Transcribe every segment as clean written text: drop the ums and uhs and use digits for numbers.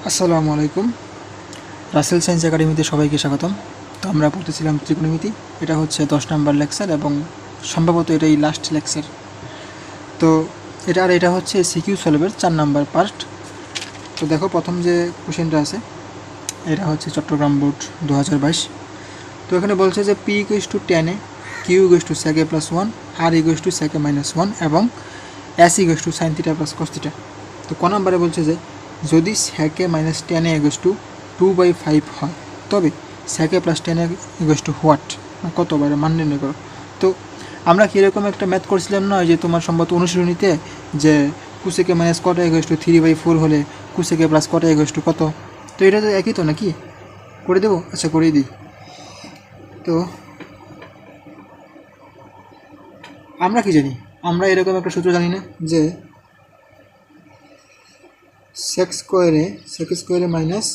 আসসালামু আলাইকুম। রাসেল সায়েন্স একাডেমিতে সবাইকে স্বাগতম। তো আমরা পড়তেছিলাম ত্রিকোণমিতি। এটা হচ্ছে 10 নম্বর লেকচার এবং সম্ভবত এটাই লাস্ট লেকচার। তো এটা হচ্ছে সিকিউ সলভের 4 নম্বর পার্ট। তো দেখো প্রথম যে কোশ্চেনটা আছে এটা হচ্ছে চট্টগ্রাম বোর্ড 2022। তো এখানে বলছে যে P equals to 10 Q equals to sec A plus 1 R equals to sec A minus 1 এবং S equals to sine theta plus cos theta. তো ক নম্বরে বলছে যে যদি sec A minus 10 equals to 2/5 হয় তবে sec A plus 10 equals to what, কতবার মান নির্ণয় করো। তো আমরা কীরকম একটা ম্যাথ করছিলাম না, যে তোমার সম্ভবত অনুশীলনীতে যে কুসেকে মাইনাস কটা ইকুয়ালস টু 3/4 হলে কুসেকে প্লাস কটা ইকুয়ালস টু কত। তো এটা তো একই তো নাকি, করে দেবো? আচ্ছা করেই দিই। তো আমরা কি জানি, আমরা এরকম একটা সূত্র জানি না যে সেক স্কোয়ারে মাইনাস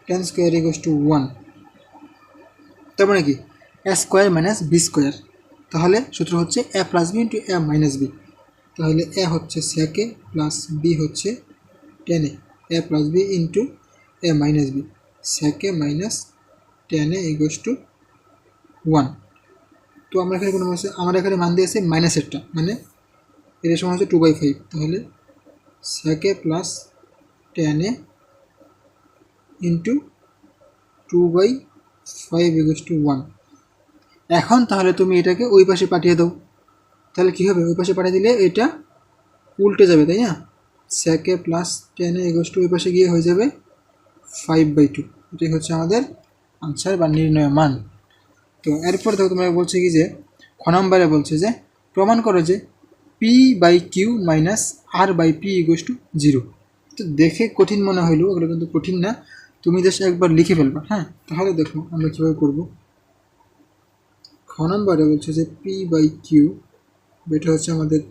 10 স্কোয়ার ইকুয়ালস টু 1, তার মানে কি এ স্কোয়ার মাইনাস বি স্কোয়ার। তাহলে সূত্র হচ্ছে এ প্লাস বি ইন্টু এ মাইনাস বি। তাহলে এ হচ্ছে সেকে প্লাস বি হচ্ছে 10 এ প্লাস বি ইন্টু এ মাইনাস বি, সেকে মাইনাস 10 ইকুয়ালস টু 1। তো আমরা এখানে কোনো আমার এখানে মান দিয়েছে মাইনাসেরটা, মানে এর সমান হচ্ছে 2/5। তাহলে সেকে প্লাস 10 ইন্টু 2/5 ইকুয়ালস টু 1। এখন তাহলে তুমি এটাকে ওই পাশে পাঠিয়ে দাও। তাহলে কী হবে, ওই পাশে পাঠিয়ে দিলে এটা উল্টে যাবে, তাই না? সেকে প্লাস 10 ইকুয়ালস টু ওই পাশে গিয়ে হয়ে যাবে 5/2। এটাই হচ্ছে আমাদের আনসার বা নির্ণয় মান। তো এরপর দেখো তোমাকে বলছে কি যে খ নম্বরে বলছে যে প্রমাণ করো যে p/q minus r/p equals to 0। তো দেখে কঠিন মনে হইলো, ওগুলো কিন্তু কঠিন না, তুমি জাস্ট একবার লিখে ফেলবা। হ্যাঁ, তাহলে দেখো আমরা কীভাবে করবো। খ নম্বরে বলছে যে p/q, এটা হচ্ছে আমাদের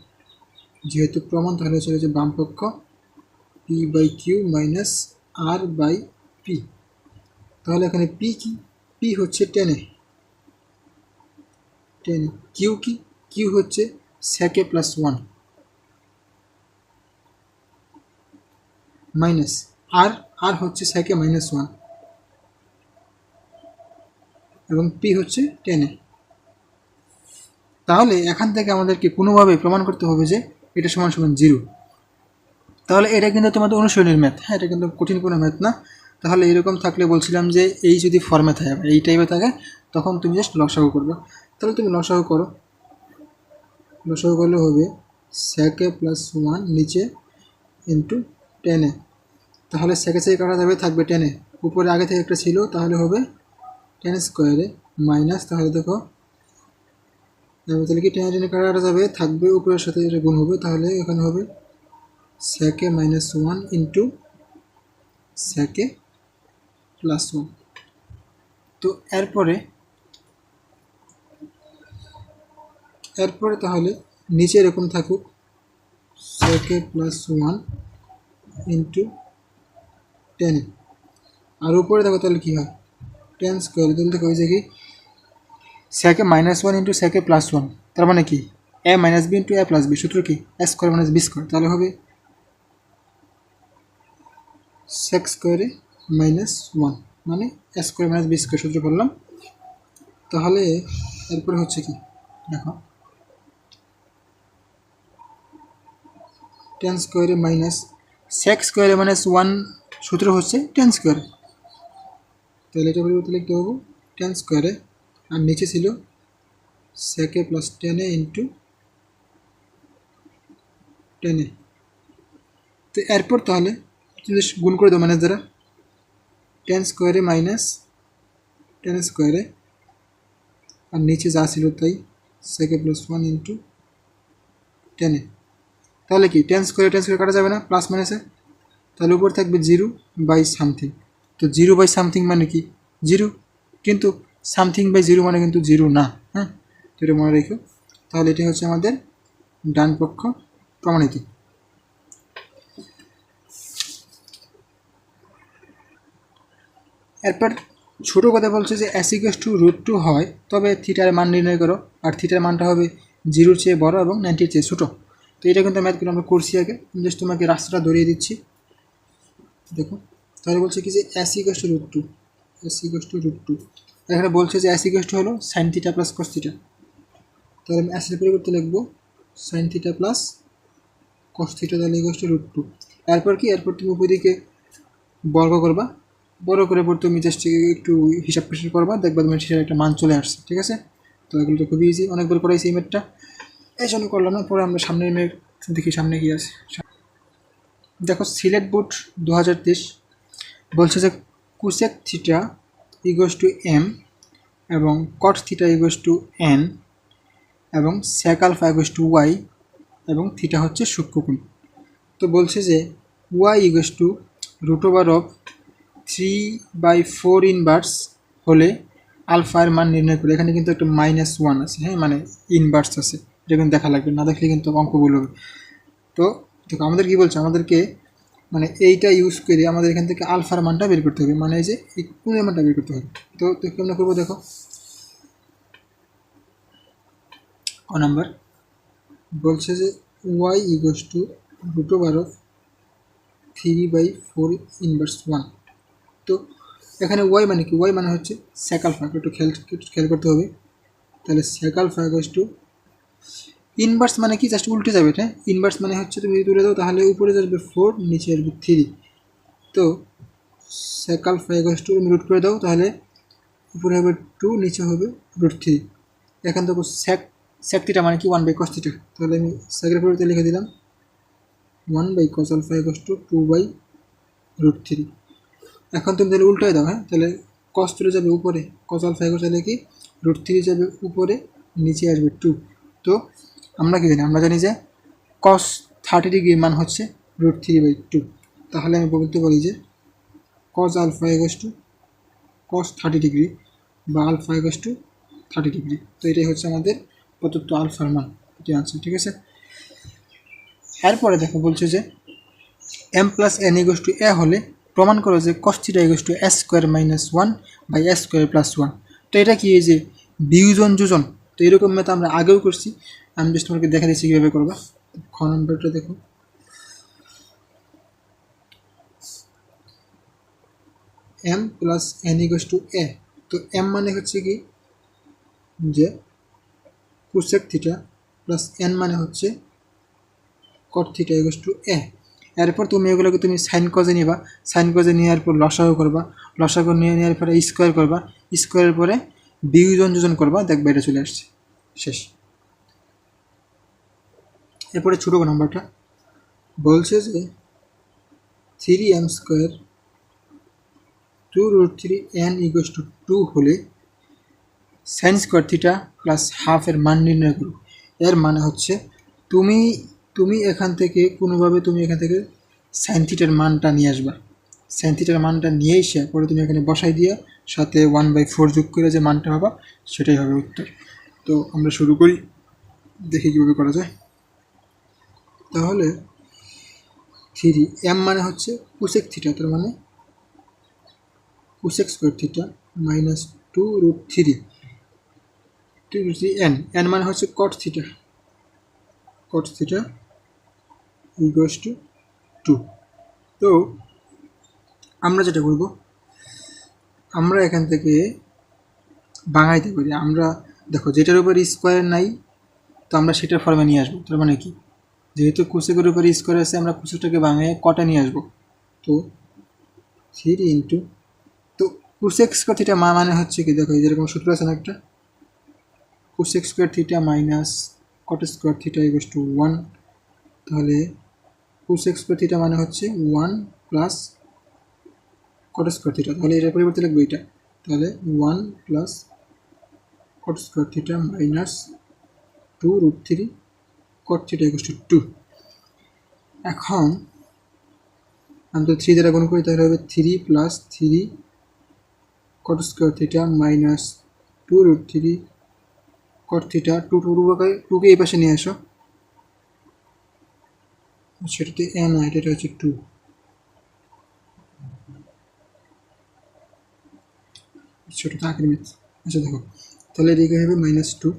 যেহেতু প্রমাণ, তাহলে হচ্ছে বাম পক্ষ p/q মাইনাস r/p। তাহলে এখানে p কি, p হচ্ছে 10 কিউ কি, কিউ হচ্ছে সেকে প্লাস 1 মাইনাস আর হচ্ছে সেকে মাইনাস 1 এবং পি হচ্ছে 10। তাহলে এখান থেকে আমাদেরকে কোনোভাবে প্রমাণ করতে হবে যে এটা সমান সমান 0। তাহলে এটা কিন্তু তোমাদের অনুশীলনের ম্যাথ। হ্যাঁ, এটা কিন্তু কঠিন কোনো ম্যাথ না। তাহলে এরকম থাকলে বলছিলাম যে এই যদি ফর্মে থাকে, এই টাইপে থাকে, তখন তুমি জাস্ট লসাগু করবে। তাহলে তুমি লসাগু করো, লসাগু করলে হবে সেকে প্লাস 1 নিচে ইন্টু 10। তাহলে সেকে থেকে কাটা যাবে, থাকবে 10, উপরে আগে থেকে একটা ছিল, তাহলে হবে 10 স্কোয়ারে মাইনাস, তাহলে দেখো তাহলে কি 10 কাটা যাবে, থাকবে উপরের সাথে এটা গুণ হবে, তাহলে এখানে হবে সেকে মাইনাস 1 ইন্টু সেকে প্লাস 1। তো এরপরে তাহলে নিচে এরকম থাকুক সেকে প্লাস 1 ইন্টু 10, আর উপরে দেখো তাহলে কী হয় 10 স্কোয়ার। তাহলে দেখো হয়েছে কি সেকে মাইনাস 1 ইন্টু সেকে প্লাস 1, তার মানে কি A minus B into A plus B, সূত্র কি এ স্কোয়ার মাইনাস বি স্কোয়ার। তাহলে হবে সেক স্কোয়ারে মাইনাস 1 মানে A square minus B square, সূত্র বললাম। তাহলে এরপরে হচ্ছে কি দেখো 10 স্কোয়ারে মাইনাস সেক স্কোয়ারে মাইনাস 1, সূত্র হচ্ছে 10 স্কোয়ারে। তাহলে এটা পরিবর্তে লিখতে হবে 10 স্কোয়ারে, আর নিচে ছিল সেকে প্লাস 10 ইন্টু 10। তো এরপর তাহলে গুণ করে দাও মাইনাস দ্বারা, 10 স্কোয়ারে মাইনাস 10 স্কোয়ারে, আর নিচে যা ছিল তাই সেকে প্লাস 1 ইন্টু 10। তাহলে কি 10 স্কোয়ারে কাটা যাবে না, প্লাস মাইনাসে, তাহলে উপর থাকবে 0/সামথিং। তো 0/সামথিং মানে কি 0, কিন্তু সামথিং/0 মানে কিন্তু 0 না। হ্যাঁ, তো এটা মনে রেখো। তাহলে এটি হচ্ছে আমাদের ডান পক্ষ প্রমাণিত। এরপর ছোটো কথা বলছে যে s = √2 হয় তবে থিটার মান নির্ণয় করো, আর থিটার মানটা হবে 0-র চেয়ে বড় এবং 90-র চেয়ে ছোটো। তো এটা কিন্তু ম্যাথগুলো আমরা করছি আগে, জাস্ট তোমাকে রাস্তাটা ধরিয়ে দিচ্ছি। দেখো তাহলে বলছে কি যে S equals to root two, S equals to root two. এখানে বলছে যে এস ইকুয়াস টু হলো sine theta plus cos theta, তাহলে আমি এসের পরিবর্তে লিখবো sine theta plus cos theta, তাহলে ইকুয়াস টু রুট টু। এরপর কি, এরপর তুমি উপর দিকে বর্গ করবা, বড় করে পর তুমি জাস্ট একটু হিসাব পিসাব করবা, দেখবা তোমার সেটার একটা মান চলে আসছে। ঠিক আছে, তো এগুলো তো খুবই ইজি, অনেকবার করাইছি এই ম্যাথটা, এই জন্য করলাম না। পরে আমরা সামনের ম্যাথ দেখি সামনে কি আছে। দেখো সিলেট বোর্ড 2023 বলছে যে cosec theta equals to M এবং cot theta equals to N এবং sec alpha equals to Y এবং থিটা হচ্ছে সূক্ষ্মকোণ। তো বলছে যে Y equals to root over of 3/4 inverse হলে আলফার মান নির্ণয় করে। এখানে কিন্তু একটা -1 আছে, হ্যাঁ, মানে ইনভার্স আছে, এটা কিন্তু দেখা লাগবে, না দেখলে কিন্তু অঙ্ক ভুল হবে। তো দেখো আমাদের কি বলছে, আমাদেরকে মানে এইটা ইউজ করে আমাদের এখান থেকে আলফার মানটা বের করতে হবে, মানে এই যে এই কোণের মানটা বের করতে হবে। তো কেমন করবো দেখো, ক নাম্বার বলছে যে Y equals to root over of 3/4 inverse 1। তো এখানে ওয়াই মানে কি, ওয়াই মানে হচ্ছে সেক আলফা, একটু খেয়াল করতে হবে। তাহলে sec alpha equals to inverse মানে কি, জাস্ট উল্টে যাবে, হ্যাঁ, ইনভার্স মানে হচ্ছে তুমি যদি তুলে দাও তাহলে উপরে যাবে 4, নিচে আসবে 3। তো সেক আলফা ইকুয়াস টু তুমি রুট করে দাও, তাহলে উপরে হবে 2, নিচে হবে √3। এখান থেকে সেক থিটা মানে কি 1/cos থিটা, তাহলে আমি সেকের পরিবর্তে লিখে দিলাম 1/cos আলফা ইকুয়াস টু 2/√3। এখন তুমি তাহলে উল্টায় দাও, হ্যাঁ, তাহলে কস চলে যাবে উপরে, কস আলফা ইকুয়াস তাহলে কি √3 যাবে উপরে, নিচে আসবে 2। তো আমরা কি জানি, আমরা জানি যে কস 30 ডিগ্রির মান হচ্ছে √3/2। তাহলে আমি বলতে পারি যে cos alpha equals to cos 30 degree বা আলফা ইকুয়াস টু 30 ডিগ্রি। তো এটাই হচ্ছে আমাদের প্রদত্ত আলফার মান, এটি আনসার। ঠিক আছে, এরপরে দেখো বলছে যে M plus N equals to A হলে প্রমাণ করো যে cos theta equals two s² - 1/s² + 1। তো এটা কি, এই যে বিয়োজন যোজন, তো এরকম ম্যাথ আমরা আগেও করছি, আমি জাস্ট তোমাকে দেখা দিচ্ছি কীভাবে করবা। খ নম্বরটা দেখো, M plus N equals to A. তো এম মানে হচ্ছে কি যে কোসেক থিটা প্লাস এন মানে হচ্ছে কট থিটা ইকুয়াস টু এ। এরপর তুমি এগুলোকে তুমি সাইন কজে নিবা, সাইন কজে নেওয়ার পর লসাগু করবা, লসাগু নিয়ে নেওয়ার পরে স্কোয়ার করবা, স্কোয়ারের পরে বিয়োজন যোজন করবা, দেখবা এটা চলে আসছে, শেষ। এরপরে ছোটো নাম্বারটা বলছে যে 3m² 2√3n ইকুয়াস টু 2 হলে সাইন স্কোয়ার থিটা প্লাস হাফের মান নির্ণয় করো। এর মানে হচ্ছে তুমি তুমি এখান থেকে কোনোভাবে তুমি এখান থেকে সাইন থিটার মানটা নিয়ে আসবা, সাইন থিটার মানটা নিয়ে এসে পরে তুমি এখানে বসাই দিয়ে সাথে 1/4 যোগ করে যে মানটা হবে সেটাই হবে উত্তর। তো আমরা শুরু করি, দেখি কীভাবে করা যায়। তাহলে 3m মানে হচ্ছে কোসেক থিটা, তার মানে cosec square theta minus 2√3 n, n মানে হচ্ছে কট থিটা, কট থিটা ইকুয়াস টু 2। তো আমরা যেটা করব, আমরা এখান থেকে বাঙাইতে পারি। আমরা দেখো যেটার উপর স্কোয়ার নাই, তো আমরা সেটার ফর্মে নিয়ে আসবো। তার মানে কি, যেহেতু কোসেকের উপর স্কোয়ার আছে, আমরা কোসেকটাকে বাঙাইয়ে কটা নিয়ে আসবো। তো 3 ইন্টু, তো কোসেক স্কোয়ার থিটা মানে হচ্ছে কি, দেখো যেরকম সূত্র আছে না একটা, কোসেক স্কোয়ার থিটা মাইনাস কট স্কোয়ার থিটা ইকুয়াস টু 1। তাহলে কোসেক স্কোয়ার থিটা মানে হচ্ছে 1 প্লাস কট স্কোয়ার থিটা, তাহলে এটার পরিবর্তে লিখবো এটা, তাহলে 1 plus cot square theta minus 2√3 cot theta equals two 2। এখন আমি তো 3 দ্বারা গুণ করি, তাহলে হবে 3 plus 3 cot square theta minus 2√3 cot theta. 2কে এই পাশে নিয়ে আসো, সেটাতে n, এটা হচ্ছে 2। ছোটো আঁকের ম্যাথ। আচ্ছা দেখো, তাহলে এদিকে হবে -2।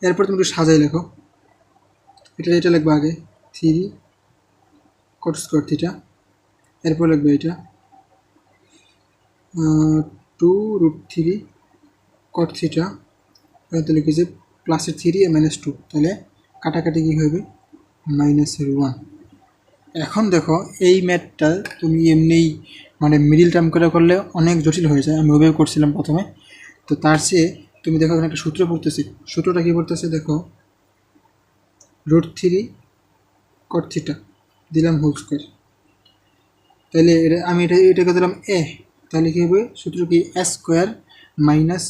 এরপর তুমি একটু সাজাই লেখো, এটা লিখবো আগে 3 কট স্কোয়ার থিটা এরপর লিখবে এটা 2√3 cot থিটা, তাহলে লিখেছে প্লাসের 3 আর -2, তাহলে কাটাকাটি কী হবে -1। এখন দেখো এই ম্যাথটা তুমি এমনিই মানে মিডিল টার্ম করে করলে অনেক জটিল হয়ে যায়, আমি ওভাবে করছিলাম প্রথমে। তো তার চেয়ে তুমি দেখো এখানে একটা সূত্র পড়তেছি, সূত্রটা কী পড়তেছে দেখো, √3 cot থিটা দিলাম হোল স্কোয়ার, তাহলে এটা আমি এটাকে দিলাম এ, তাহলে কী হবে সূত্র কি a²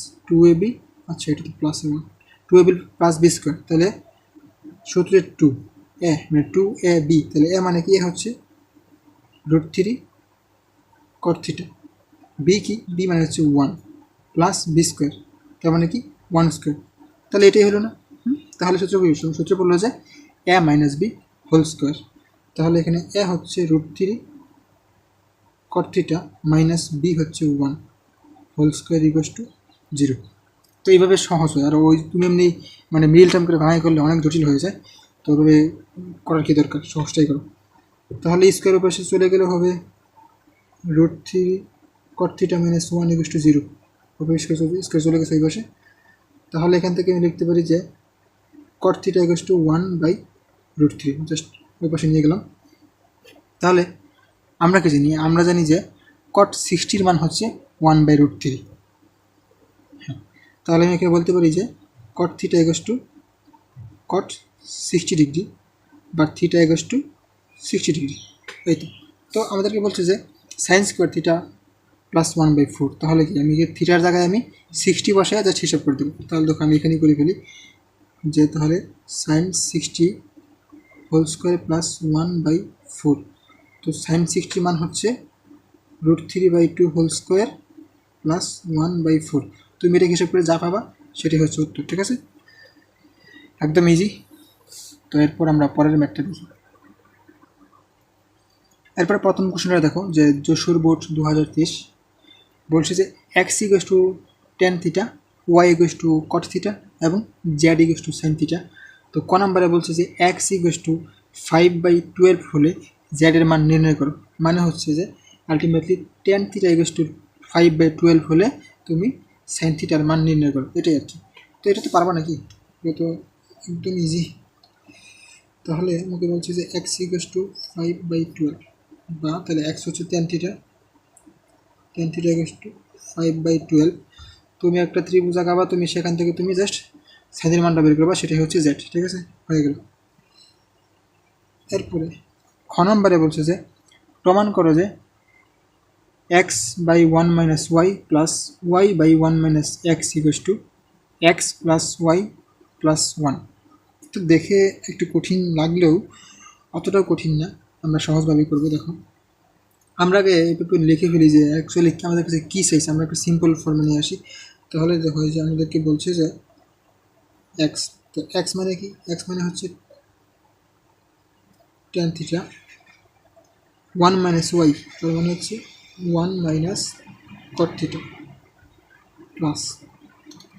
- 2ab, আচ্ছা এটা তো প্লাস 1, 2ab + b², তাহলে সূত্রের 2 এ মানে 2ab, তাহলে এ মানে কি, এ হচ্ছে √3 cot থিটা, বি কি, বি মানে হচ্ছে 1 প্লাস b², তার মানে কি 1², তাহলে এটাই হলো না। তাহলে সূত্র বললো যে a - b হোল স্কোয়ার, তাহলে এখানে এ হচ্ছে √3 cot থিটা মাইনাস বি হচ্ছে 1 হোল স্কোয়ার = 0। তো এইভাবে সহজ হয়, আর ওই তুমি এমনি মানে মিডিল টার্ম করে ভাঙাই করলে অনেক জটিল হয়ে যায়, তো ওইভাবে করার কি দরকার, সহজটাই করো। তাহলে স্কোয়ারের পাশে চলে গেলে হবে √3 cot থিটা মাইনাস 1 = 0, ওপরে স্কোয়ার চলে গেছে ওই পাশে। তাহলে এখান থেকে আমি লিখতে পারি যে cot থিটা = 1/√3, জাস্ট ওই পাশে নিয়ে গেলাম। তাহলে আমরা কি জানি, আমরা জানি যে cot 60 মান হচ্ছে 1/√3। হ্যাঁ, তাহলে আমি এখানে বলতে পারি যে cot থিটা = cot 60 ডিগ্রি বা থিটা = 60 ডিগ্রি, এই তো। তো আমাদেরকে বলছে যে sin² থিটা প্লাস 1/4, তাহলে কি আমি থিটার জায়গায় আমি 60 বসায় জাস্ট হিসাব করে দেবো। তাহলে দেখো আমি এখানেই করে ফেলি যে তাহলে sin 60 হোল স্কোয়ার প্লাস 1/4, তো sin 60 মান হচ্ছে √3/2 হোল স্কোয়ার প্লাস 1/4। তুমি এটা হিসাব করে যা পাবা সেটাই হচ্ছে উত্তর, ঠিক আছে, একদম ইজি। তো এরপর আমরা পরের ম্যাথটা দেখি। এরপরে প্রথম কোশ্চেনটা দেখো যে যশোর বোর্ড 2023 বলছে যে x = tan theta, y = cot theta এবং z = sin থিটা। তো ক নম্বরে বলছে যে x = 5/12 হলে z এর মান নির্ণয় করো, মানে হচ্ছে যে আলটিমেটলি tan থিটা = 5/12 হলে তুমি sin থিটার মান নির্ণয় করো, এটাই আর কি। তো এটা তো পারবা নাকি, এটা তো একদম ইজি। তাহলে আমাকে বলছে যে x = 5/12, বা তাহলে x হচ্ছে tan থিটা = 5/12। তুমি একটা ত্রিভুজ আঁকাবা, তুমি সেখান থেকে তুমি জাস্ট সাইনের মানটা বের করবা, সেটাই হচ্ছে z, ঠিক আছে, হয়ে গেল। এরপরে খ নম্বরে বলছে যে প্রমাণ করো যে x/1 - y plus y/1 - x = x plus y plus 1। তো দেখে একটু কঠিন লাগলেও অতটাও কঠিন না, আমরা সহজভাবেই করবো। দেখো আমরা আগে একটু লিখে ফেলি যে অ্যাকচুয়ালি আমাদের কাছে কী চাইছে, আমরা একটু সিম্পল ফর্মে নিয়ে আসি। তাহলে দেখো যে আমাদেরকে বলছে যে এক্স, তো এক্স মানে কি, এক্স মানে হচ্ছে tan থিটা, 1 - y, তার মানে হচ্ছে 1 - cot theta plus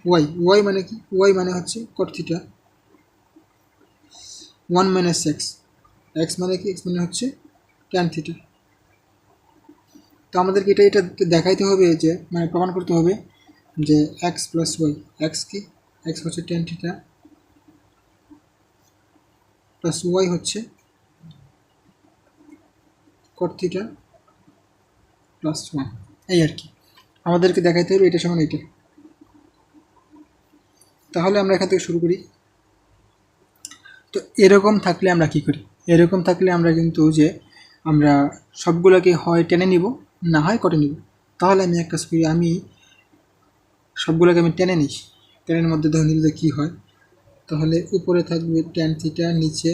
Y, Y মানে কি, ওয়াই মানে হচ্ছে cot থিটা, 1 - x, এক্স মানে কি, এক্স মানে হচ্ছে tan থিটা। তো আমাদেরকে এটা দেখাইতে হবে যে মানে প্রমাণ করতে হবে যে এক্স প্লাস ওয়াই, এক্স কি, এক্স হচ্ছে tan থিটা প্লাস ওয়াই হচ্ছে cot থিটা প্লাস 1, এই আর কি আমাদেরকে দেখাইতে হবে এটা সমান এটা। তাহলে আমরা এখান থেকে শুরু করি। তো এরকম থাকলে আমরা কি করি, এরকম থাকলে আমরা কিন্তু যে আমরা সবগুলোকে হয় টেনে নিব, না হয় কটে নিব। তাহলে আমি এক কাজ করি, আমি সবগুলোকে আমি টেনে নিই, টেনের মধ্যে ধরে নিলে কী হয়, তাহলে উপরে থাকবে tan থিটা, নিচে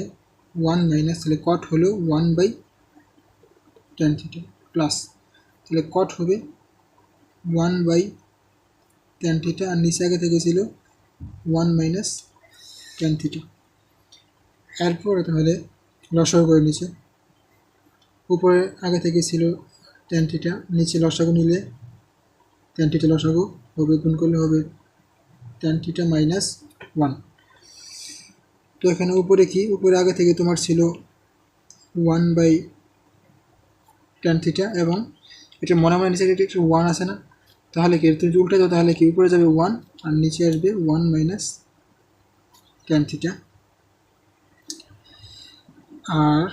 1 মাইনাস, তাহলে কট হলো 1/tan থিটা প্লাস, তাহলে কট হবে 1/tan থিটা, আর নিচে আগে থেকে ছিল 1 - tan থিটা। এরপরে তাহলে লসাগু করে নিচে, উপরে আগে থেকে ছিল tan থিটা, নিচে লসাগু নিলে tan থিটা লসাগু হবে, গুণ করলে হবে tan থিটা মাইনাস 1। তো এখানে উপরে কি, উপরে আগে থেকে তোমার ছিল 1/tan ট্যান থিটা, এবং এটা মনে মনে নিচে একটু 1 আছে না, তাহলে কি তুমি উল্টে দাও, তাহলে কি উপরে যাবে 1 আর নিচে আসবে 1 মাইনাস ট্যান থিটা। আর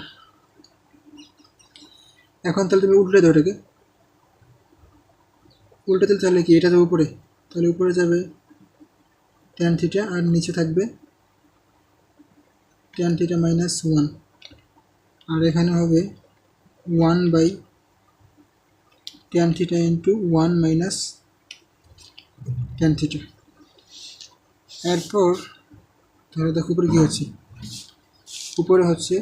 এখন তাহলে তুমি উল্টে দাও এটাকে, উল্টে দিলে তাহলে কি এটা যাবে উপরে, তাহলে উপরে যাবে ট্যান থিটা আর নিচে থাকবে ট্যান থিটা মাইনাস 1, আর এখানে হবে 1 by tan theta into 1 minus tan theta. এরপর ধরো দেখো উপরে কী হচ্ছে, উপরে হচ্ছে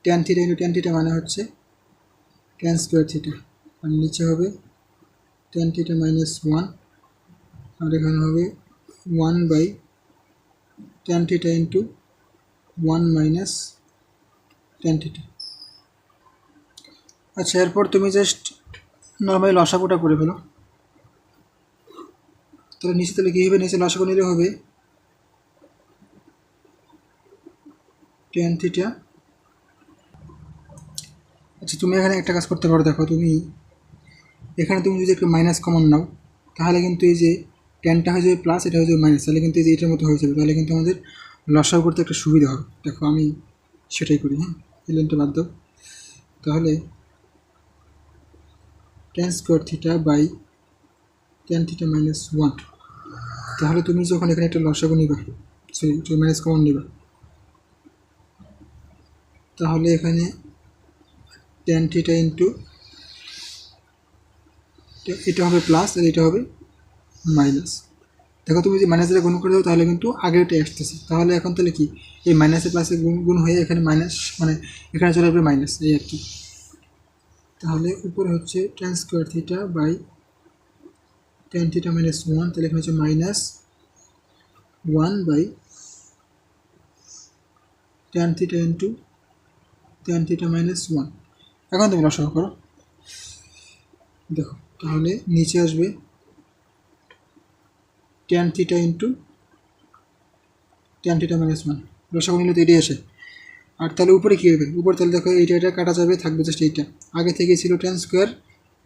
tan theta into tan theta মানে হচ্ছে ট্যান স্কোয়ার থিটা, আর নিচে হবে ট্যান থিটা মাইনাস 1, আর এখানে হবে 1 by tan theta into 1 minus tan theta. আচ্ছা, এরপর তুমি জাস্ট নর্মালি লসাগুটা করে ফেলো, তাহলে নিচে তাহলে কী হবে, নিচে লসাগু নিলে হবে ট্যান থিটা। আচ্ছা, তুমি এখানে একটা কাজ করতে পারো, দেখো তুমি এখানে তুমি যদি একটা মাইনাস কমন নাও, তাহলে কিন্তু এই যে ট্যানটা হয়ে যাবে প্লাস, এটা হয়ে যাবে মাইনাস, তাহলে কিন্তু এই যে এটার মতো হয়ে যাবে, তাহলে কিন্তু আমাদের লসাগু করতে একটা সুবিধা হবে। দেখো আমি সেটাই করি, হ্যাঁ, এই লাইনটা বাদ দাও, তাহলে tan square theta by tan theta minus 1, তাহলে তুমি যখন এখানে একটা লসাগু নিবা, সরি তুমি মাইনাস কমন নিবা, তাহলে এখানে ট্যান থিটা ইন্টু এটা হবে প্লাস আর এটা হবে মাইনাস। দেখো তুমি যদি মাইনাস দ্বারা গুণ করে দাও তাহলে কিন্তু আগেরটা আসতেছে, তাহলে এখন তাহলে কি এই মাইনাসে প্লাসে গুণ হয়ে এখানে মাইনাস, মানে এখানে চলে আসবে মাইনাস, এই আর কি। তাহলে উপরে হচ্ছে tan square theta by tan theta minus 1, তাহলে এখানে হচ্ছে minus 1 by tan theta into tan theta minus 1। এখন তুমি লসাগু করো, দেখো তাহলে নিচে আসবে tan theta into tan theta minus 1, লসাগু নিলে তো এটাই আসে। আর তাহলে উপরে কী হবে, উপরে তাহলে দেখো এটা কাটা যাবে, থাকবে জাস্ট এইটা, আগে থেকে ছিল ট্যান স্কোয়ার,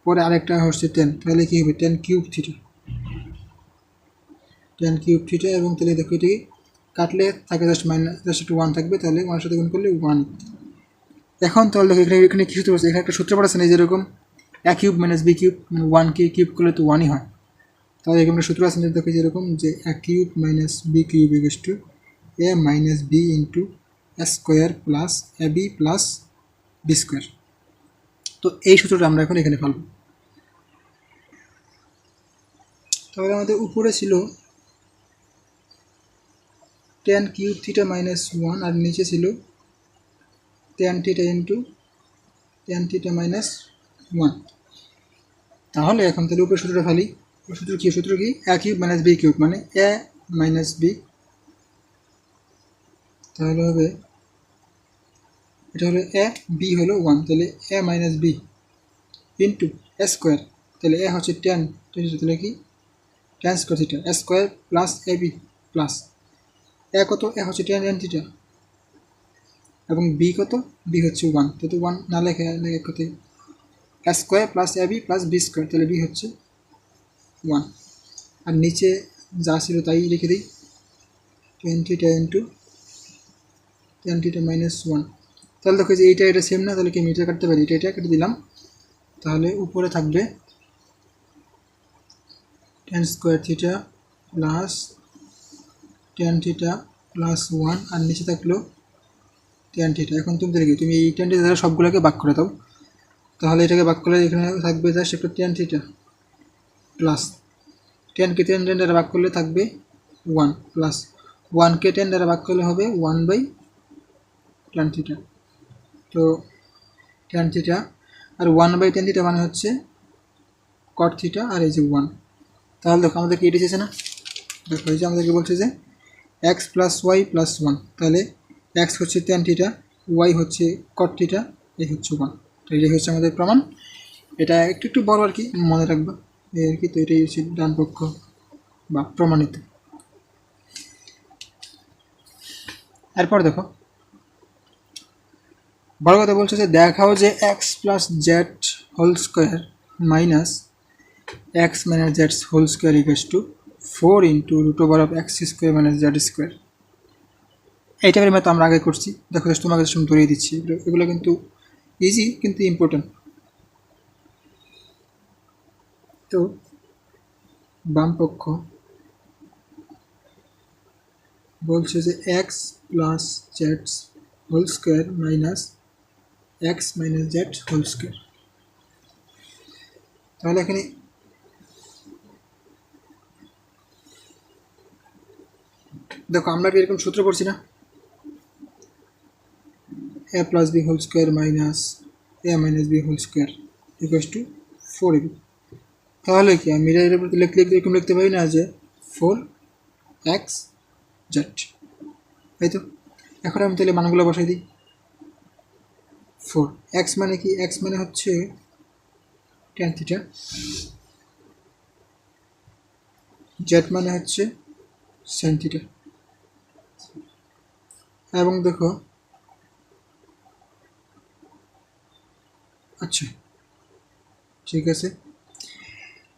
পরে আরেকটা হচ্ছে ট্যান, তাহলে কী হবে tan cube theta, tan cube theta, এবং তাহলে দেখো এটি কাটলে থাকে জাস্ট মাইনাস, জাস্ট একটু 1 থাকবে, তাহলে 1 সাথে গুণ করলে 1। এখন তাহলে দেখো এখানে এখানে কী সূত্র পড়ছে, এখানে একটা সূত্র পড়েছে না, যেরকম এ কিউব মাইনাস বি কিউব, মানে 1কে কিউব করলে তো 1ই হয়, তাহলে এখানে সূত্র আছে দেখো যেরকম যে A cube minus B cube equals to A minus B into square plus A B plus B square. তো এই সূত্রটা আমরা এখন এখানে ফেলব। তাহলে আমাদের উপরে ছিল ট্যান কিউব থিটা মাইনাস 1, আর নিচে ছিল tan theta into tan theta minus 1। তাহলে এখন তাহলে উপরে সূত্রটা ফেলি, সূত্র কি এ কিউব মাইনাস বি কিউব মানে এ মাইনাস বি, তাহলে হবে এটা হলো এ, বি হলো 1, তাহলে A minus B into square, তাহলে এ হচ্ছে ট্যান, তাহলে কি tan square theta square plus A B plus A কত, এ হচ্ছে ট্যান ট্যান থিটা, এবং বি কত, বি হচ্ছে 1, তো 1 না লেখে কত square plus A B plus B square, তাহলে বি হচ্ছে 1, আর নিচে যা ছিল তাই লিখে দিই tan theta into tan theta minus 1। তাহলে দেখো যে এইটা এটা সেম না, তাহলে কি আমি এটা কাটতে পারি, এটা কেটে দিলাম, তাহলে উপরে থাকবে tan square theta plus tan theta plus 1, আর নিচে থাকলো ট্যান থিটা। এখন তুমি দেখি তুমি এই ট্যান থিটা দ্বারা সবগুলোকে ভাগ করে দাও, তাহলে এটাকে ভাগ করলে এখানে থাকবে জাস্ট একটা ট্যান থিটা প্লাস ট্যানকে ট্যান দ্বারা ভাগ করলে থাকবে 1 প্লাস 1কে ট্যান দ্বারা ভাগ করলে হবে 1 বাই ট্যান থিটা। তো ট্যান থিটা আর 1 বাই ট্যান থিটা মানে হচ্ছে কট থিটা, আর এই যে 1। তাহলে দেখো আমাদেরকে এটা এসেছে না, দেখো এই যে আমাদেরকে বলছে যে এক্স প্লাস ওয়াই প্লাস 1, তাহলে এক্স হচ্ছে ট্যান থিটা, ওয়াই হচ্ছে কট থিটা, এই হচ্ছে 1। তো এটাই হচ্ছে আমাদের প্রমাণ। এটা একটু একটু বড় আর কি, মনে রাখবা এই আর কি। তো এটাই হচ্ছে ডান পক্ষ বা প্রমাণিত। এরপর দেখো বড় কথা বলছে যে দেখাও যে x plus z whole square minus x minus z whole square equals to 4 into root over of x square minus z square. এই টাইপের ম্যাথ আমরা আগে করছি, দেখো তোমাকে আমি ধরিয়ে দিচ্ছি। এগুলো কিন্তু ইজি কিন্তু ইম্পর্টেন্ট। তো বাম পক্ষ বলছে যে x plus z whole square minus x minus z whole square. তাহলে এখানে দেখো আমরা এরকম সূত্র পড়ছি না, a plus B whole square minus A minus B whole square equals to 4ab। তাহলে কি আমি এর উপর এরকম লিখতে পারি না যে 4x z, তাই তো? এখন আমি তাহলে মানগুলো বসাই দিই। 4x মানে কি? x মানে হচ্ছে tan থিটা, z মানে হচ্ছে sin থিটা। এবং দেখো আচ্ছা ঠিক আছে,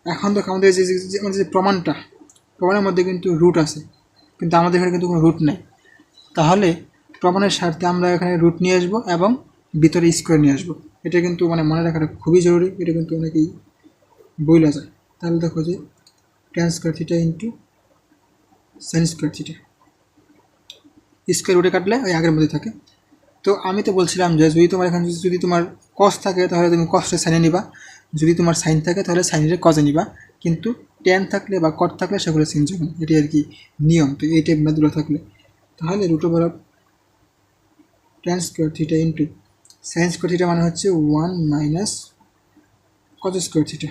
এখন দেখো আমাদের যে প্রমাণের মধ্যে কিন্তু রুট আছে, কিন্তু আমাদের এখানে কিন্তু কোনো রুট নেই। তাহলে প্রমাণের স্বার্থে আমরা এখানে রুট নিয়ে আসবো এবং ভিতরে স্কোয়ার নিয়ে আসবো। এটা কিন্তু মানে মনে রাখাটা খুবই জরুরি, এটা কিন্তু অনেকেই বইলা যায়। তাহলে দেখো যে tan square theta into sin square theta, square রুটে কাটলে ওই আগের মধ্যে থাকে। তো আমি তো বলছিলাম যে যদি তোমার এখানে যদি তোমার কস থাকে তাহলে তুমি কসটা সাইনে নিবা, যদি তোমার সাইন থাকে তাহলে সাইনের কজে নিবা, কিন্তু ট্যান থাকলে বা কট থাকলে সেগুলো চেঞ্জ হবে, এটি আর কি নিয়ম। তো এই টাইপ ম্যাথগুলো থাকলে তাহলে root over of tan square theta into sine square theta মানে হচ্ছে 1 মাইনাস কজ স্কোয়ার থিটা।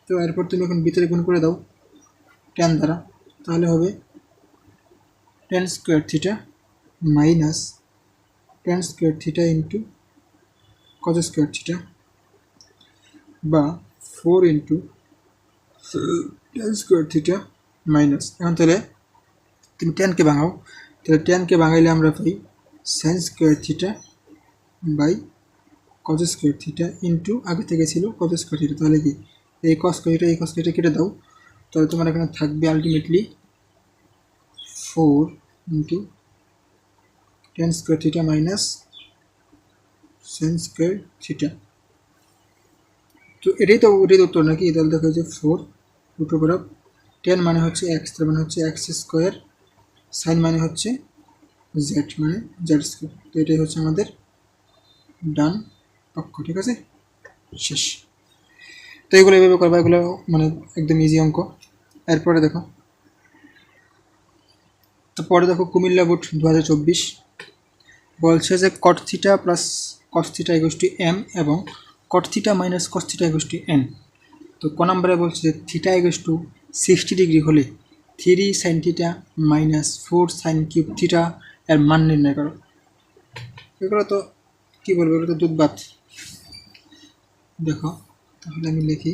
তো এরপর তুমি এখন ভিতরে গুণ করে দাও ট্যান দ্বারা, তাহলে হবে tan square theta minus tan square theta into cos square theta বা 4 into tan square theta minus. এখন তাহলে তুমি ট্যানকে ভাঙাও, তাহলে ট্যানকে ভাঙাইলে আমরা পাই sine square theta by cos square theta into আগে থেকে ছিল কজ স্কোয়ার থিটা। তাহলে কি এই কজ স্কোয়ারটা কেটে দাও, তাহলে তোমার এখানে থাকবে ultimately 4 into tan square theta minus sine square theta. তো এটাই তো উত্তর নাকি? তাহলে দেখা যাচ্ছে 4 রুট ওভার অফ ট্যান মানে হচ্ছে এক্স, তার মানে হচ্ছে এক্স স্কোয়ার, সাইন মানে হচ্ছে জেড মানে জেড স্কোয়ার। তো এটাই হচ্ছে আমাদের ডান পক্ষ। ঠিক আছে, শেষ। তো এগুলো এভাবে করবা, এগুলো মানে একদম ইজি অঙ্ক। এরপরে দেখো, তো পরে দেখো কুমিল্লা বোর্ড 2024 বলছে যে cot theta plus cos theta equals to M এবং cot theta minus cos theta equals to N. তো ক নম্বরে বলছে যে থিটা ইকুয়ালস টু 60 ডিগ্রি হলে 3 sine theta minus 4 sine cube theta এর মান নির্ণয় করো। এগুলো তো কী বলবো, এগুলো তো দুধবাত। দেখো তাহলে আমি লিখি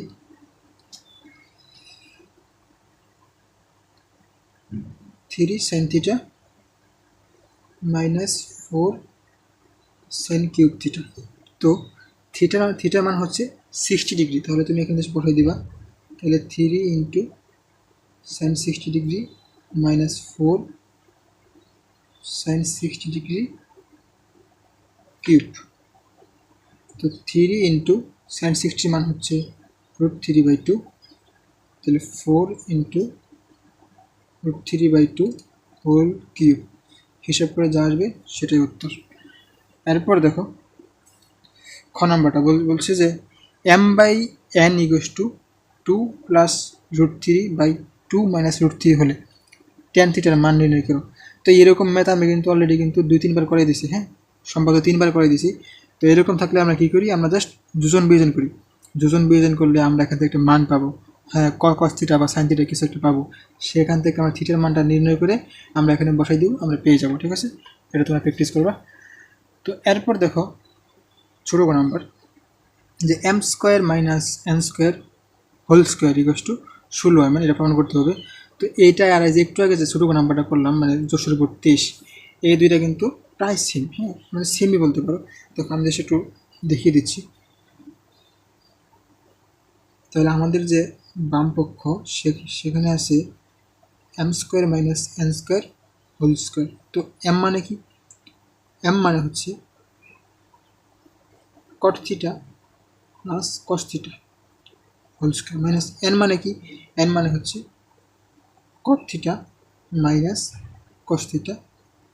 3 sine theta minus 4 sine cube theta. তো থিটা মান হচ্ছে 60 ডিগ্রি, তাহলে তুমি এখানে বসাই দিবা। তাহলে 3 into sine 60 degree minus 4 sine 60 degree cube. তো 3 ইন্টু সাইন 60 মান হচ্ছে √3/2, তাহলে 4 ইন্টু √3/2 হোল কিউব। হিসাব করে যা আসবে সেটাই উত্তর। এরপর দেখো খ নাম্বারটা বলছে যে m/n equals to 2 plus √3/2 minus √3 হলে ট্যান থিটার মান নির্ণয় করো। তো এরকম ম্যাথ আমি কিন্তু অলরেডি কিন্তু 2-3 বার করে দিছি, হ্যাঁ সম্ভবত 3 বার করে দিছি। তো এরকম থাকলে আমরা কী করি, আমরা জাস্ট যোজন বিয়োজন করি। যোজন বিয়োজন করলে আমরা এখান থেকে একটা মান পাবো, হ্যাঁ কস থিটা বা সাইন থিটা কিছু একটা পাবো, সেখান থেকে আমরা থিটার মানটা নির্ণয় করে আমরা এখানে বসাই দিব, আমরা পেয়ে যাবো। ঠিক আছে, এটা তোমরা প্র্যাকটিস করবা। তো এরপর দেখো ছোটো নাম্বার যে m square minus n square whole square equals to 16, মানে এটা প্রমাণ করতে হবে। তো এইটা আর যে একটু আগে যে ছোটো নাম্বারটা করলাম মানে 64, এই দুইটা কিন্তু প্রায় সেম, হ্যাঁ মানে সেমই বলতে পারো। দেখো আমি জাস্ট একটু দেখিয়ে দিচ্ছি। তাহলে আমাদের যে বাম পক্ষ সেখানে আছে M square minus N square whole square. তো এম মানে কি? এম মানে হচ্ছে cot theta plus cos theta whole square minus N মানে কি? এন মানে হচ্ছে cot theta minus cos theta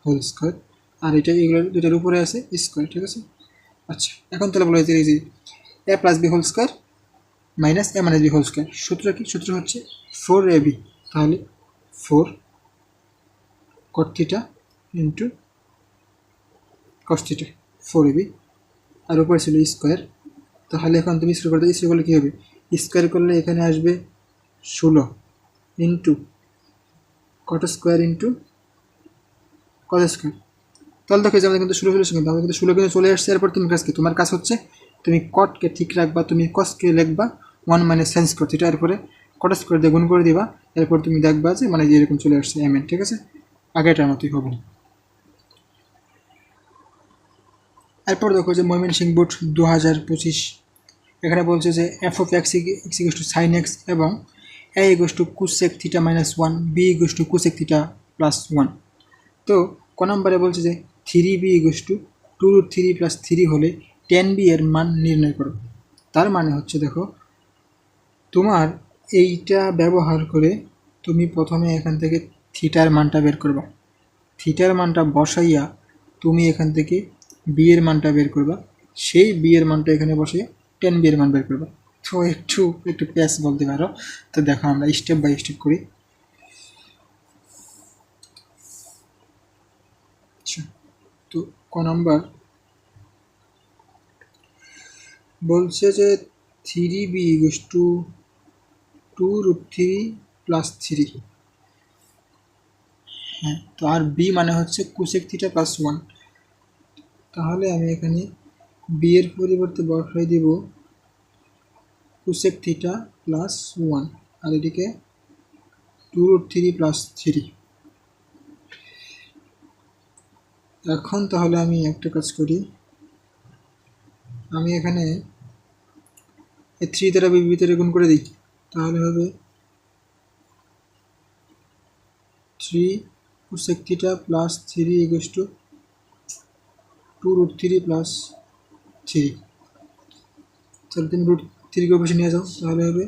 whole square. আর এটা এগুলোর দুটার উপরে আছে স্কোয়ার, ঠিক আছে। আচ্ছা এখন তাহলে বলা হয়েছে এই যে A plus B whole square minus A minus B whole square. সূত্র কি? সূত্র হচ্ছে 4ab। তাহলে 4 cot theta into cos theta 4ab, আর উপরে ছিল স্কোয়ার। তাহলে এখন তুমি স্কোয়ার করতে, স্কোয়ার করলে কী হবে? স্কোয়ার করলে এখানে আসবে 16 ইন্টু কট স্কোয়ার ইন্টু কত স্কোয়ার। তাহলে দেখো যে আমাদের কিন্তু 16 কিন্তু আমাদের কিন্তু 16 কিন্তু চলে আসছে। এরপর তুমি কাজ কি? তোমার কাজ হচ্ছে তুমি কটকে ঠিক রাখবা, তুমি কসকে লিখবা 1 মাইনাস সাইন স্কোয়ার থিটা, এরপরে কট স্কোয়ার দিয়ে গুণ করে দিবা। এরপর তুমি দেখবা যে মানে এরকম চলে আসছে এম এন, ঠিক আছে। আগেটার মতোই হবে। এরপর দেখো যে ময়মনসিংহ বোর্ড 2025 এখানে বলছে যে F of X equals to sine X এবং A equals to cosec theta minus 1, B equals to cosec theta plus 1। তো ক নম্বরে বলছে যে 3b ইকুয়ালস টু 2√3 প্লাস 3 হলে 10b এর মান নির্ণয় করো। তার মানে হচ্ছে দেখো তোমার এইটা ব্যবহার করে তুমি প্রথমে এখান থেকে থিটার মানটা বের করবা। থিটার মানটা বসাইয়া তুমি এখান থেকে বি এর মানটা বের করবা। সেই বি এর মানটা এখানে বসে 10b এর মান বের করবা। তো একটু একটু প্যাস বলতে পারো। তো দেখো আমরা স্টেপ বাই স্টেপ করি। আচ্ছা, তো ক নাম্বার বলছে যে 3b ইকুয়ালস টু 2√3 প্লাস 3। হ্যাঁ, তো আর বি মানে হচ্ছে কোসেক থিটা প্লাস 1। তাহলে আমি এখানে বি এর পরিবর্তে বসাই দিব কোসেক থিটা প্লাস 1, আর এদিকে 2√3 প্লাস 3। এখন তাহলে আমি একটা কাজ করি, আমি এখানে 3 দ্বারা বি ভিতরে গুণ করে দিই। তাহলে হবে 3 cosec theta plus 3 equals to 2√3 plus 3। তাহলে তুমি √3 অবশ্যই নিয়ে যাও। তাহলে হবে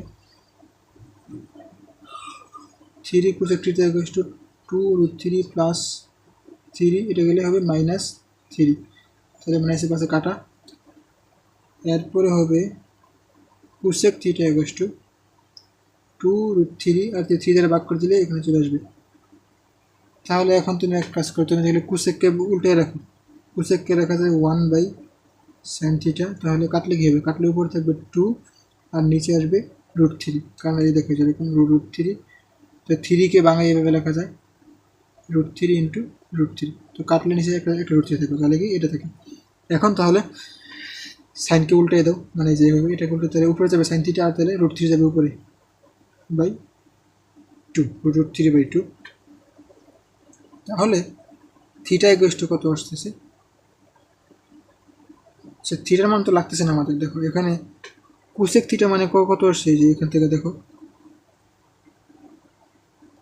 3 cosec theta equals two 2√3 plus 3, এটা গেলে হবে মাইনাস 3। তাহলে মাইনাসের পাশে কাটা। এরপরে হবে কোসেক থিটা ইকুয়ালস টু 2√3 আর 3 দ্বারা ভাগ করে দিলে এখানে চলে আসবে। তাহলে এখন তুমি এক কাজ করো, তুমি দেখলে কোসেককে উল্টে রাখো। কোসেককে রাখা যায় 1/sin থিটা। তাহলে কাটলে কী হবে? কাটলে উপরে থাকবে 2 আর নিচে আসবে √3, কারণ এই দেখো যেরকম √3। তো 3কে বাংলায় এভাবে লেখা যায় √3 ইন্টু √3। তো কাটলে নিচে একটা √3 থাকবে, তাহলে কি এটা থাকে। এখন তাহলে সাইনকে উল্টে দাও, মানে যেভাবে এটাকে উল্টে, তাহলে উপরে যাবে সাইন থিটা আর তাহলে √3 যাবে উপরে বাই 2, √3/2। তাহলে থিটা ইকুয়ালস টু কত আসতেছে? আচ্ছা, থিটার মান তো লাগতেছে না আমাদের। দেখো এখানে কোসেক থিটা মানে কত আসছে? যে এখান থেকে দেখো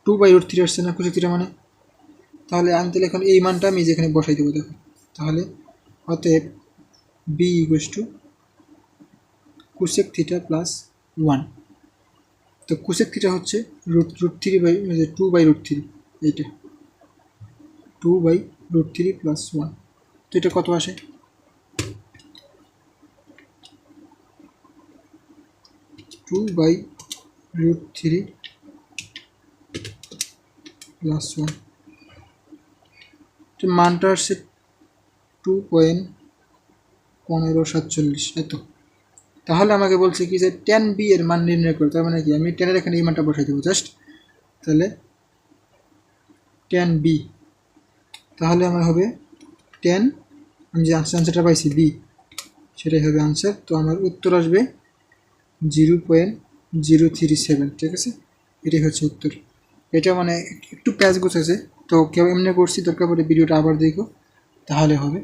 2/√3 আসছে না কোসেক থিটা মানে। তাহলে আমি তাহলে এখন এই মানটা আমি যেখানে বসাই দেবো। দেখো তাহলে অতএব b equals to cosec theta plus 1। তো কোসেক থিটা হচ্ছে √2/√3, এইটা 2/√3 প্লাস 1। তো এটা কত আসে? 2/√3 প্লাস 1। তো মানটা আসছে 2.1547, এত। তাহলে আমাকে বলছে কি যে 10b এর মান নির্ণয় করতে। তার মানে কি? আমি 10 এর এখানে এই মানটা বসাই দেবো জাস্ট। তাহলে 10b, তাহলে আমার হবে 10, আমি যে আনসারটা পাইছি বি, সেটাই হবে আনসার। তো আমার উত্তর আসবে 0.037, ঠিক আছে। এটাই হচ্ছে উত্তর। এটা মানে একটু প্যাচ গোছ আছে, তো কেউ এমনি করছি, দরকার পড়ে ভিডিওটা আবার দেখো। তাহলে হবে।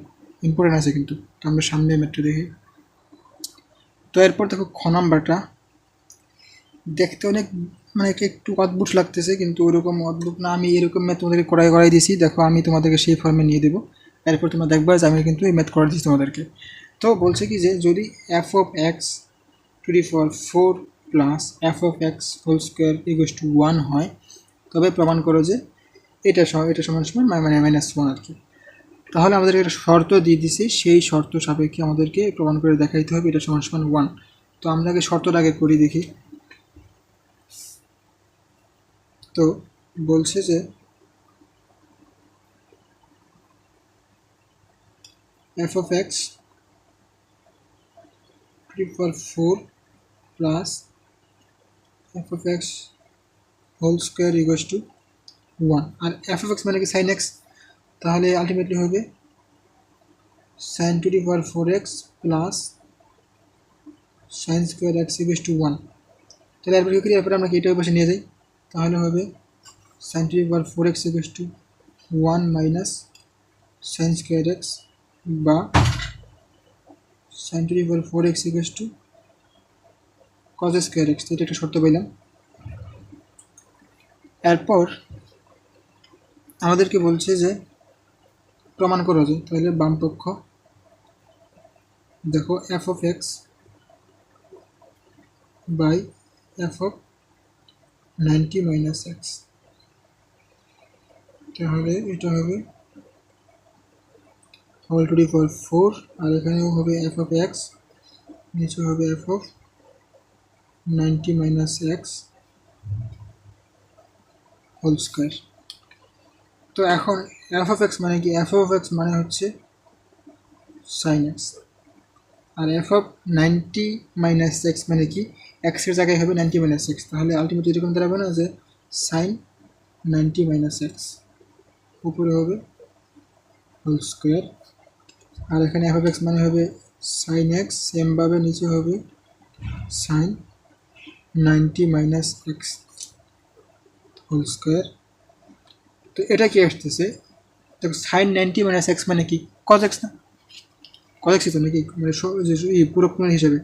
ইম্পর্টেন্ট আছে কিন্তু, তো আমরা সামনে ম্যাথটা দেখি। তো এরপর দেখো খ নাম্বারটা দেখতে অনেক মানে একটু অদ্ভুত লাগতেছে, কিন্তু ওরকম অদ্ভুত না। আমি এরকম ম্যাথ তোমাদেরকে করাই দিয়েছি, দেখো আমি তোমাদেরকে সেই ফর্মে নিয়ে দেবো। এরপর তোমরা দেখবা যে আমি কিন্তু এই ম্যাথ করা দিচ্ছি তোমাদেরকে। তো বলছে কি যে যদি f of x to the power 4 plus f of x whole square equals to 1 হয়, তবে প্রমাণ করো যে এটা সমান সমান -1 আর কি। তাহলে আমাদেরকে একটা শর্ত দিয়ে দিছি, সেই শর্ত সাপেক্ষে আমাদেরকে প্রমাণ করে দেখাইতে হবে এটা সমান সমান 1। তো আমরা আগে শর্তটা আগে করি দেখি। তো বলছে যে F of x to the power 4 plus f of x whole square equals to 1, আর এফ অফ এক্স মানে কি সাইন এক্স, তাহলে আলটিমেটলি হবে sine to the power 4x plus sine square x equals to 1। তাহলে এরপর কী করি, এরপরে আমরা কি এটা ওই পাশে নিয়ে যাই, তাহলে হবে sine to the power 4x equals to 1 minus sine square X, বা sine to the power 4x equals to cos square X. এটা একটা শর্ত পেলাম। এরপর আমাদেরকে বলছে যে প্রমাণ করা যায়, তাহলে বাম পক্ষ দেখো f of x by f of 90 minus x, তাহলে এটা হবে হোল টু দি পাওয়ার 4, আর এখানেও হবে এফ অফ এক্স, নিচে হবে f of 90 minus x whole square. তো এখন এফ অফ এক্স মানে কি, এফ অফ এক্স মানে হচ্ছে সাইন এক্স, আর এফ অফ 90 মাইনাস এক্স মানে কি, এক্সের জায়গায় হবে 90 মাইনাস এক্স, তাহলে আলটিমেটলি এরকম দাঁড়াবে না যে সাইন 90 মাইনাস এক্স, উপরে হবে হোল স্কোয়ার, আর এখানে এফ অফ এক্স মানে হবে সাইন এক্স, সেমভাবে নিচে হবে sine 90 minus x whole square. তো এটা কি আসতেছে, দেখো সাইন 90 মাইনাস এক্স মানে কি, কজ এক্স না, কজ এক্সই তো নাকি, মানে পুরো কোণ হিসেবে।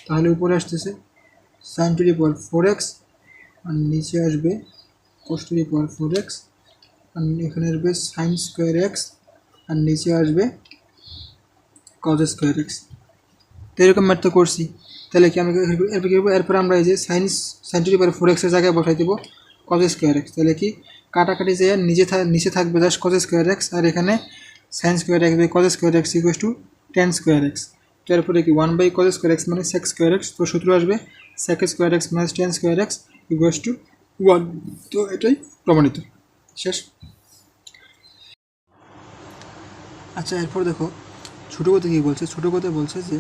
তাহলে উপরে আসতেছে sign to the power 4x, আর নিচে আসবে কস টু দি পাওয়ার 4x, আর এখানে আসবে সাইন স্কোয়ার এক্স, আর নিচে আসবে কজ স্কোয়ার এক্স। তো এরকম ম্যাথ তো করছি, তাহলে কি আমরা এরপর কী করবো, এরপর আমরা এই যে sign to the power 4x এর জায়গায় বসাই দেবো কজ স্কোয়ার এক্স, তাহলে কি কাটাকাটি যে নিচে থাকবে জাস্ট কজ স্কোয়ার এক্স, আর এখানে sine square x by cos square x equals to tan square x. তো এরপরে কি 1 বাই কজ স্কোয়ার এক্স মানে সেক স্কোয়ার এক্স, তো সূত্র আসবে sec square x minus tan square x equals to 1। তো এটাই প্রমাণিত, শেষ। আচ্ছা এরপর দেখো ছোটো কথা কী বলছে, ছোটো কথা বলছে যে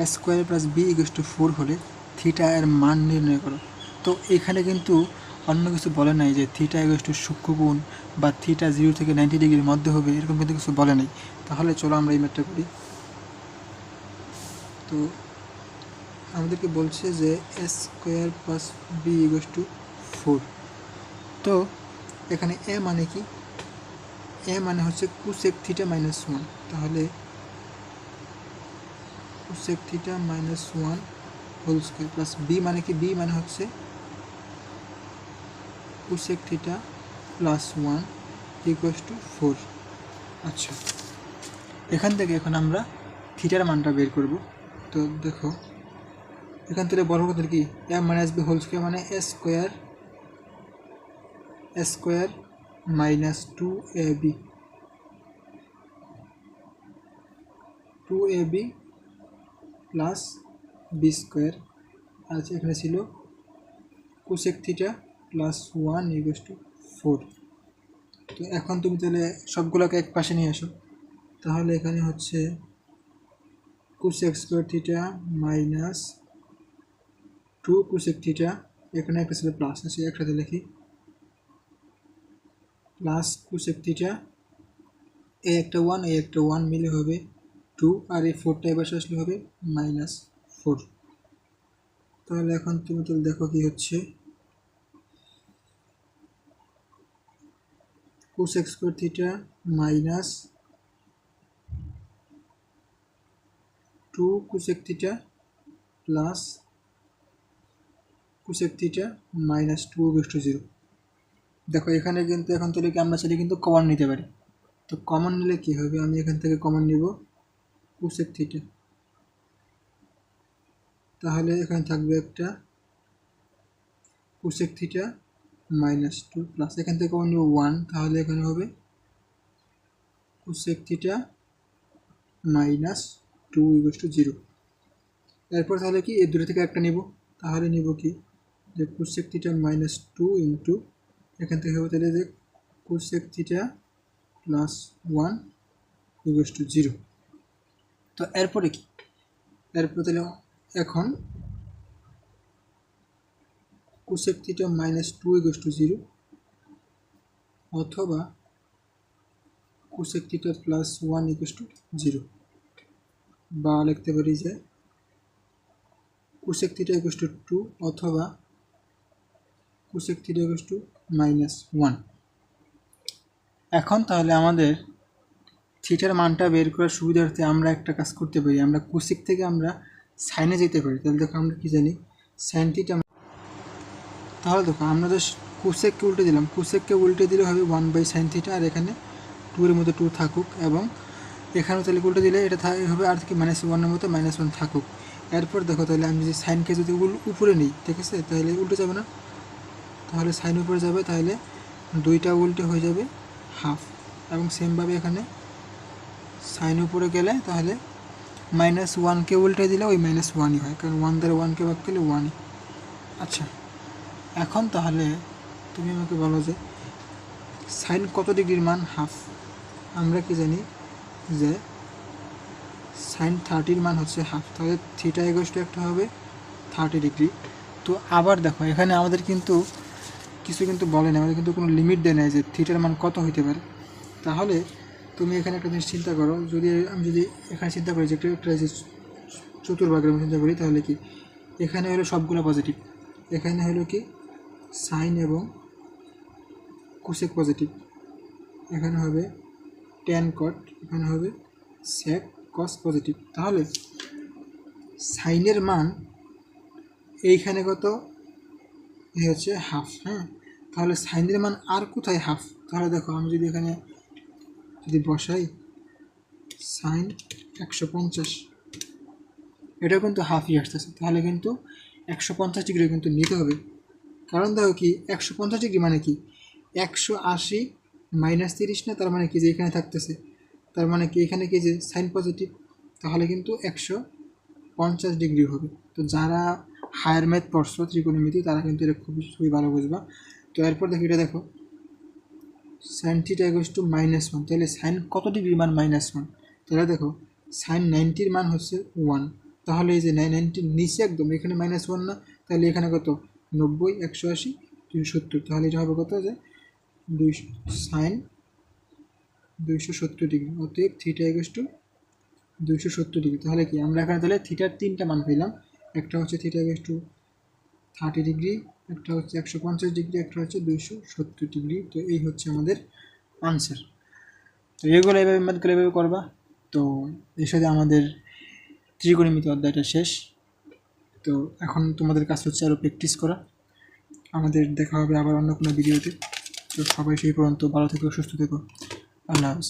A square plus B equals to 4 হলে থিটা এর মান নির্ণয় করো। তো এখানে কিন্তু অন্য কিছু বলে নাই যে থিটা ইকুয়ালস টু সূক্ষ্মকোণ বা থিটা 0 থেকে 90 ডিগ্রির মধ্যে হবে, এরকম কিন্তু কিছু বলে নাই। তাহলে চলো আমরা এই ম্যাথটা করি। তো আমাদেরকে বলছে যে A square plus B equals to 4। তো এখানে এ মানে কি, এ মানে হচ্ছে কোসেক থিটা মাইনাস 1, তাহলে cosec theta minus 1 whole square plus b মানে কি, বি মানে হচ্ছে cosec theta plus 1 equals to 4। আচ্ছা এখান থেকে এখন আমরা থিটার মানটা বের করব। তো দেখো এখান থেকে বড় কথা কি, A minus B whole square মানে A square minus 2ab plus B square, আচ্ছা এখানে ছিল cosec theta plus 1 equals to 4। তো এখন তুমি তাহলে সবগুলোকে এক পাশে নিয়ে আসো, তাহলে এখানে হচ্ছে cosec square theta minus 2 cosec theta, এখানে একটা ছিল প্লাস আছে, একসাথে লিখি প্লাস কোসেক থিটা, এ একটা 1 এ একটা 1 মিলে হবে 2, আর এই 4টা এবার আসলে হবে -4। তাহলে এখন তুমি তো দেখো কি হচ্ছে, cosec square theta minus two cosec theta plus cosec theta minus 2/0। দেখো এখানে কিন্তু এখন তাহলে কি আমরা চাইলে কিন্তু কমন নিতে পারি। তো কমন নিলে কি হবে, আমি এখান থেকে কমন নিব কোসেক থিটা, তাহলে এখানে থাকবে একটা কোসেক থিটা মাইনাস 2 প্লাস এখান থেকে কমন নিব 1, তাহলে এখানে হবে কোসেক থিটা মাইনাস 2/0। এরপর তাহলে কি এই দুটো থেকে একটা নিব, তাহলে নিব কি যে কোসেক থিটা মাইনাস 2 ইন্টু এখান থেকে হবে তাহলে যে কোসেক থিটা প্লাস 1/0। তো এরপরে কি, এরপর তাহলে এখন কোসেক থিটা মাইনাস 2/0 অথবা কোসেক থিটা প্লাস 1/0, বা লিখতে পারি যে কোসেক থিটা =2 অথবা কোসেক থিটা -1। এখন তাহলে আমাদের থিটার মানটা বের করার সুবিধার্থে আমরা একটা কাজ করতে পারি, আমরা কোসেক থেকে আমরা সাইনে যেতে পারি। তাহলে দেখো আমরা কি জানি সাইন থিটা, তাহলে দেখো আমরা জাস্ট কোসেককে উল্টে দিলাম, কোসেককে উল্টে দিলে হবে 1/sin থিটা, আর এখানে 2 এর মধ্যে 2 থাকুক, এবং এখানেও তাহলে উল্টে দিলে এটা হবে আর কি -1 এর মধ্যে -1 থাকুক। এরপর দেখো তাহলে আমি যদি সাইনকে যদি উপরে নিই, ঠিক আছে, তাহলে উল্টে যাবে না, তাহলে সাইন উপরে যাবে, তাহলে দুইটা উল্টে হয়ে যাবে হাফ। এবং সেমভাবে এখানে সাইন উপরে গেলে তাহলে -1কে উল্টে দিলে ওই -1ই হয়, কারণ 1 দ্বারা 1কে ভাগ করলে 1ই। আচ্ছা, এখন তাহলে তুমি আমাকে বলো যে সাইন কত ডিগ্রির মান হাফ। আমরা কি জানি যে সাইন 30-র মান হচ্ছে হাফ, তাহলে থিটা একটা হবে 30 ডিগ্রি। তো আবার দেখো এখানে আমাদের কিন্তু কিছু কিন্তু বলে না, আমাদের কিন্তু কোনো লিমিট দেয় নাই যে থিটার মান কত হইতে পারে। তাহলে তুমি এখানে একটা জিনিস চিন্তা করো, যদি আমি যদি এখানে চিন্তা করি যে একটা যে চতুর্ভাগের মধ্যে চিন্তা করি, তাহলে কি এখানে হলো সবগুলো পজিটিভ, এখানে হলো কি সাইন এবং কোসেক পজিটিভ, এখানে হবে ট্যান কট, এখানে হবে সেক কস পজিটিভ। তাহলে সাইনের মান এইখানে কত, এই হচ্ছে হাফ। হ্যাঁ, তাহলে সাইনের মান আর কোথায় হাফ, তাহলে দেখো আমি যদি এখানে যদি বসাই সাইন 150, এটাও কিন্তু হাফই আসতেছে, তাহলে কিন্তু 150 ডিগ্রি কিন্তু নিতে হবে। কারণ দেখো কি 150 ডিগ্রি মানে কি 180 -30 না, তার মানে কি যে এখানে থাকতেছে, তার মানে কি এখানে কি যে সাইন পজিটিভ, তাহলে কিন্তু 150 ডিগ্রি হবে। তো যারা হায়ার ম্যাথ পড়ছো ত্রিকোণমিতি তারা কিন্তু এটা খুবই ভালো বুঝবা। তো এরপর দেখো এটা দেখো সাইন থিটা -1, তাহলে সাইন কত ডিগ্রি মান -1, তাহলে দেখো সাইন 90-র মান হচ্ছে 1, তাহলে এই যে 90-র নিচে একদম এখানে -1 না, তাহলে এখানে কত 90, 180, 270, তাহলে এটা হবে কত যে 200 সাইন 270 ডিগ্রি, অতএব থিটা 270 ডিগ্রি। তাহলে কি আমরা এখানে তাহলে থিটার 3টা মান পেলাম, একটা হচ্ছে থিটা 30 ডিগ্রি, একটা হচ্ছে 150 ডিগ্রি, একটা হচ্ছে 270 ডিগ্রি। তো এই হচ্ছে আমাদের আনসার। তো এগুলো এইভাবে ম্যাথগুলো এইভাবে করবা। তো এর সাথে আমাদের ত্রিকোণমিতি অধ্যায়টা শেষ। তো এখন তোমাদের কাজ হচ্ছে আরও প্র্যাকটিস করা। আমাদের দেখা হবে আবার অন্য কোনো ভিডিওতে। তো সবাই সেই পর্যন্ত ভালো থেকো, সুস্থ থেকো, আল্লাহ হাফেজ।